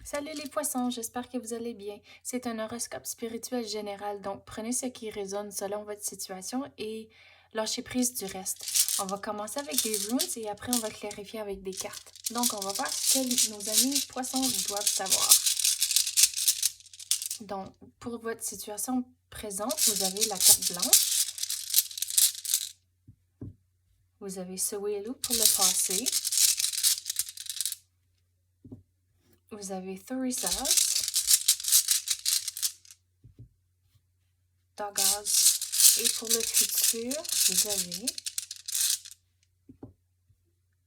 Salut les poissons, j'espère que vous allez bien. C'est un horoscope spirituel général, donc prenez ce qui résonne selon votre situation et lâchez prise du reste. On va commencer avec des runes et après on va clarifier avec des cartes. Donc on va voir ce que nos amis poissons doivent savoir. Donc pour votre situation présente, vous avez la carte blanche, vous avez Sewelu pour le passé, vous avez Thorisas, Dagaz et pour le futur, vous avez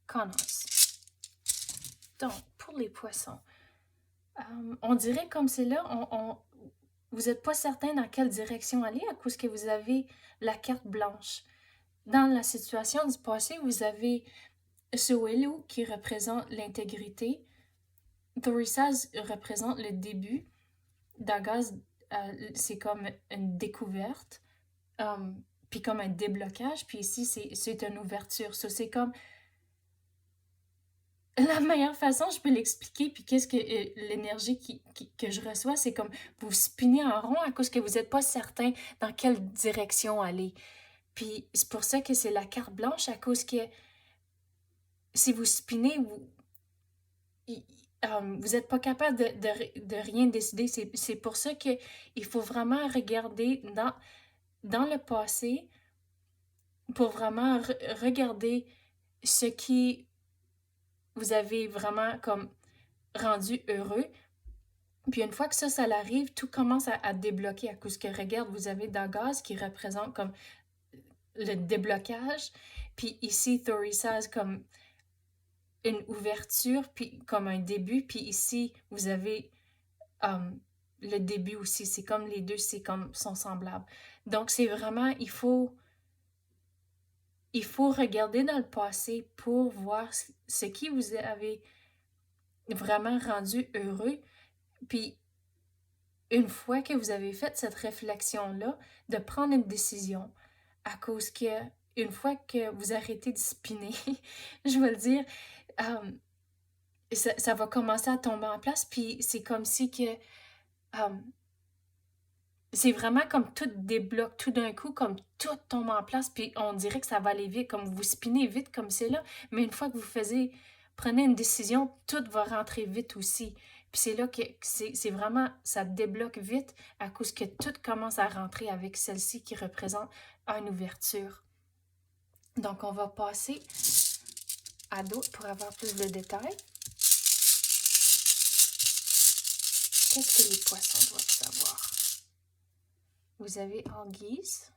Konos. Donc, pour les poissons, on dirait comme c'est là, vous n'êtes pas certain dans quelle direction aller à cause que vous avez la carte blanche. Dans la situation du passé, vous avez Sewelu qui représente l'intégrité, Thorisaz représente le début, Dagaz, c'est comme une découverte, puis comme un déblocage, puis ici c'est une ouverture. Ça, c'est comme la meilleure façon, je peux l'expliquer, puis qu'est-ce que l'énergie que je reçois, c'est comme vous spinez en rond à cause que vous n'êtes pas certain dans quelle direction aller. Puis c'est pour ça que c'est la carte blanche, à cause que si vous spinez, vous n'êtes pas capable de rien décider. C'est pour ça qu'il faut vraiment regarder dans le passé pour vraiment regarder ce qui vous avez vraiment comme rendu heureux. Puis une fois que ça l'arrive, tout commence à débloquer à cause que, regarde, vous avez Dagaz qui représente comme le déblocage, puis ici, Thorisaz comme une ouverture, puis comme un début, puis ici, vous avez le début aussi. C'est comme les deux, c'est comme sont semblables. Donc, c'est vraiment, il faut regarder dans le passé pour voir ce qui vous avez vraiment rendu heureux, puis une fois que vous avez fait cette réflexion-là, de prendre une décision, à cause que une fois que vous arrêtez de spinner, je vais le dire, euh, ça va commencer à tomber en place, puis c'est comme si que c'est vraiment comme tout débloque tout d'un coup, comme tout tombe en place, puis on dirait que ça va aller vite, comme vous spinez vite comme c'est là, mais une fois que prenez une décision, tout va rentrer vite aussi. Puis c'est là que c'est vraiment, ça débloque vite à cause que tout commence à rentrer avec celle-ci qui représente une ouverture. Donc on va passer à d'autres pour avoir plus de détails. Qu'est-ce que les poissons doivent savoir? Vous avez Anguise,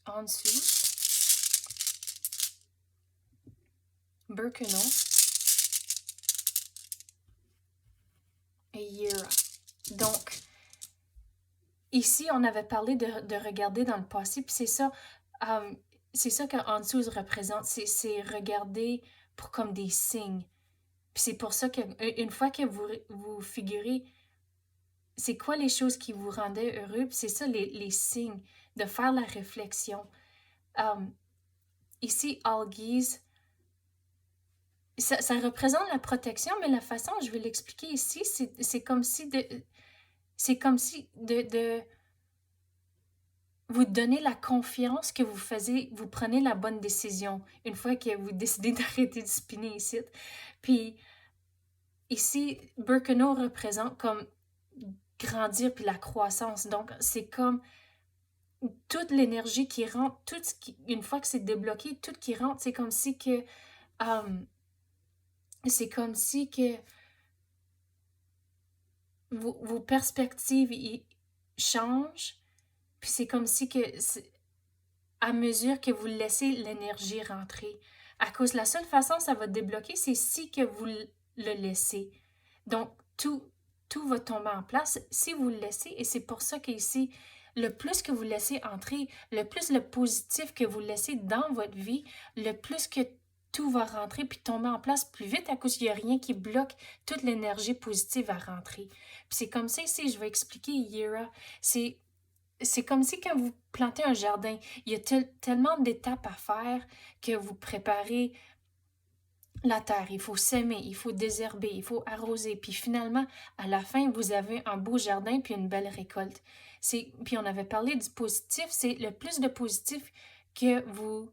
Ansuz, Birkenau et Yera. Donc, ici, on avait parlé de regarder dans le passé, puis c'est ça que Ansuz représente, c'est regarder pour comme des signes. Puis c'est pour ça qu'une fois que vous figurez c'est quoi les choses qui vous rendaient heureux, puis c'est ça les signes, de faire la réflexion. Ici, Algiz, ça représente la protection, mais la façon dont je vais l'expliquer ici, c'est comme si de vous donner la confiance que vous prenez la bonne décision une fois que vous décidez d'arrêter de spinner ici. Puis ici, Birkenau représente comme grandir puis la croissance. Donc, c'est comme toute l'énergie qui rentre, une fois que c'est débloqué, tout qui rentre, c'est comme si que vos perspectives changent, puis c'est comme si que à mesure que vous laissez l'énergie rentrer. À cause la seule façon ça va débloquer, c'est si que vous le laissez. Donc, tout va tomber en place si vous le laissez, et c'est pour ça qu'ici, le plus que vous laissez entrer, le plus le positif que vous laissez dans votre vie, le plus que tout va rentrer puis tomber en place plus vite à cause qu'il n'y a rien qui bloque toute l'énergie positive à rentrer. Puis c'est comme ça ici, je vais expliquer Yera. C'est c'est comme si quand vous plantez un jardin, il y a tellement d'étapes à faire que vous préparez la terre, il faut semer, il faut désherber, il faut arroser, puis finalement, à la fin, vous avez un beau jardin puis une belle récolte. Puis on avait parlé du positif, c'est le plus de positif que vous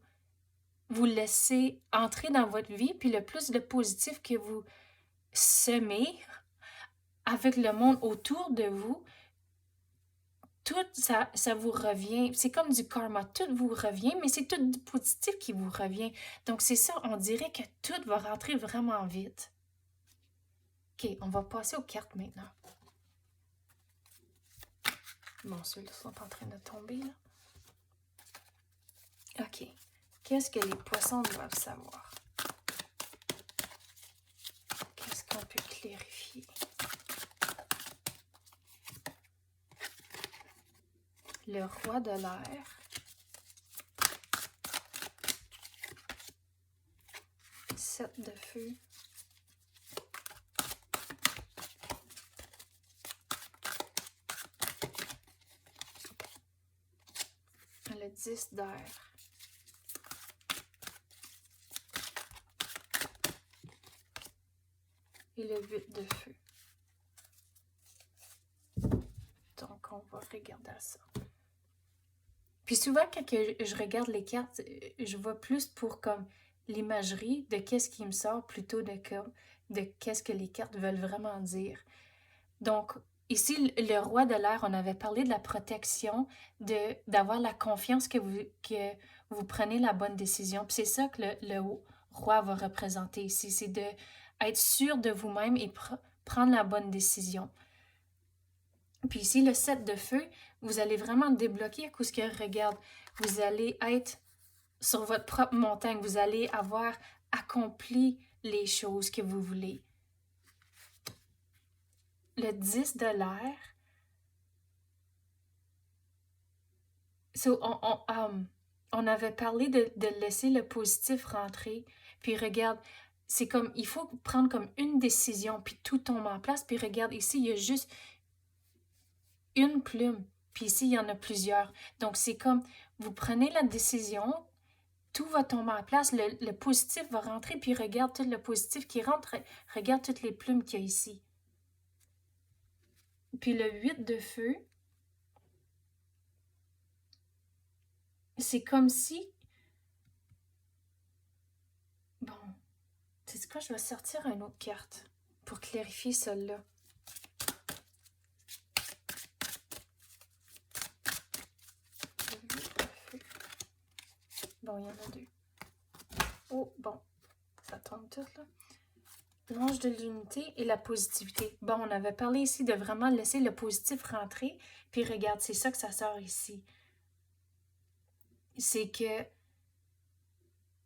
laissez entrer dans votre vie, puis le plus de positif que vous semez avec le monde autour de vous, tout ça vous revient. C'est comme du karma, tout vous revient, mais c'est tout du positif qui vous revient. Donc c'est ça, on dirait que tout va rentrer vraiment vite. Ok, on va passer aux cartes maintenant. Bon, ceux-là sont en train de tomber, là. Ok, qu'est-ce que les poissons doivent savoir? Qu'est-ce qu'on peut clarifier? Le roi de l'air. 7 de feu. Le 10 d'air. Et le 8 de feu. Donc, on va regarder ça. Puis souvent, quand je regarde les cartes, je vois plus pour comme l'imagerie de qu'est-ce qui me sort plutôt de qu'est-ce que les cartes veulent vraiment dire. Donc, ici, le roi de l'air, on avait parlé de la protection, d'avoir la confiance que vous prenez la bonne décision. Puis c'est ça que le roi va représenter ici, c'est d'être sûr de vous-même et prendre la bonne décision. Puis ici, le 7 de feu, vous allez vraiment débloquer à cause que, regarde, vous allez être sur votre propre montagne, vous allez avoir accompli les choses que vous voulez. Le 10 de l'air, on avait parlé de laisser le positif rentrer, puis regarde, c'est comme, il faut prendre comme une décision, puis tout tombe en place, puis regarde, ici, il y a juste une plume, puis ici, il y en a plusieurs. Donc, c'est comme, vous prenez la décision, tout va tomber en place, le positif va rentrer, puis regarde tout le positif qui rentre, regarde toutes les plumes qu'il y a ici. Puis le 8 de feu, c'est comme si... Bon, c'est quoi, je vais sortir une autre carte pour clarifier celle-là. Bon, il y en a 2. Oh, bon, ça tombe tout, là. L'ange de l'unité et la positivité. Bon, on avait parlé ici de vraiment laisser le positif rentrer. Puis regarde, c'est ça que ça sort ici. C'est que...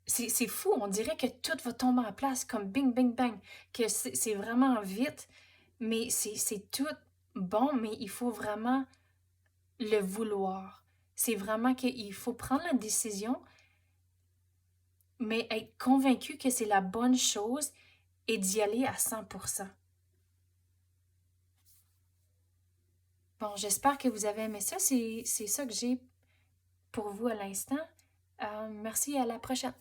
C'est fou, on dirait que tout va tomber en place comme bing, bing, bang. Que c'est vraiment vite, mais c'est tout bon, mais il faut vraiment le vouloir. C'est vraiment qu'il faut prendre la décision, mais être convaincu que c'est la bonne chose et d'y aller à 100%. Bon, j'espère que vous avez aimé ça. C'est ça que j'ai pour vous à l'instant. Merci, à la prochaine.